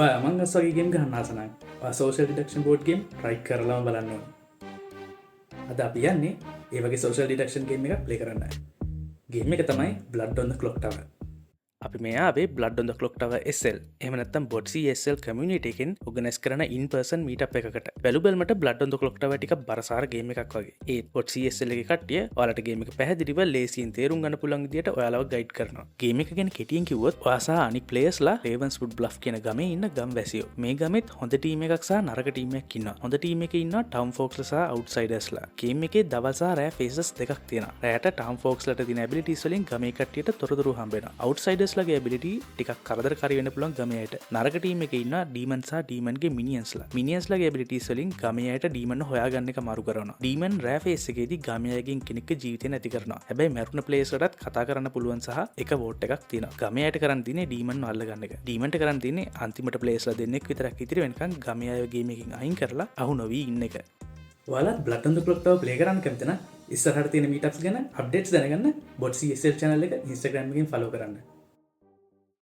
මං වගේ ගේම් ගන්න ආසනයි සෝෂල් ඩිඩක්ෂන් බෝඩ් ගේම් රයි් කරලාම බලන්න ඕන අද අපි යන්නේ ඒවගේ සෝෂල් ඩිඩක්ෂන් ගේම එක ප්ලේ කරන්න ගේම එක තමයි බ්ලඩ් ඔන්න කලොක්ටව අපි මේ බ්ලඩ් කලොක්ටව SL එමනත්තම් බොඩ්සිSL කමියනිට එකෙන් ඔගනස් කරන ඉන්පර්සන් මීට එකට බැලුබල්මට බ්ලඩ් කලොක්ටව ටික බරසාර ගේම එකක් වගේ ඒ පොඩ්සිSL එක කටිය ඔයාලටගේම පැහදිරිව ලේසින් තේරුම් ගන්න පුළන් දිට ඔයාලව ගයිඩ් කරනවා ගේම එක ගැන කෙටියෙන් කිවොත් වාසා අනි පලේස්ලා ලේවන්ස් පුඩ් බ්ල් කියන ගම ඉන්න ගම් වැසියෝ මේ ගමත් හොඳ ටීම එකක්සා නරක ටීමක් ඉන්න හොඳ ටීම එක ඉන්න ටම් ෆෝක්ස්ලසා අවට්සයිඩස්ලා ගේම එකේ දවසා රෑ ෆේසස් දෙකක් තියෙන රෑට ටම් ෆෝක්ස්ලට තින බිලිටිස් වලින් ගම කටියට තොරතුරු හම්බෙන අවට්සයිඩස් ලගේ බිලිටි ටිකක් කරදර කරවෙන්න පුළුවන් ගමයට නරකටීම එක ඉන්න ඩීමන්සා ඩීමන්ගේ මිනිියන්ස්ලා මිනිියස්ලගේ බිලිටිස් වලින් ගමයට ඩීමන් හොයාගන්න එක මරු කරන ඩීමන් රෑෆේස්සකේදී ගමයගෙන් කෙනෙක් ජීවිතය නැති කරන හැබැයි මැරුණ පලේස්ලටත් කතා කරන්න පුළුවන් සහ එක වෝට් එකක් තියෙන ගමයට කරන් තින ඩීමන් අල්ලගන්න එක ඩීමට කරන් තින්නේ අන්තිමට පලේස්ල දෙන්නෙක් විතරක් ඉතිරි වෙනකන් ගමයගේමකින් අයින් කරලා අහු නොවී ඉන්න එක වලත් බ්ලට්න්ද කලොක්ටව ප්ලේ කරන්න කැමතින ඉස්සරහට තියෙන මීටක්ස් ගැන අප්ඩේට්ස් දැනගන්න බොඩ්සිSL channel එක Instagram එකෙන් ෆලෝ කරන්න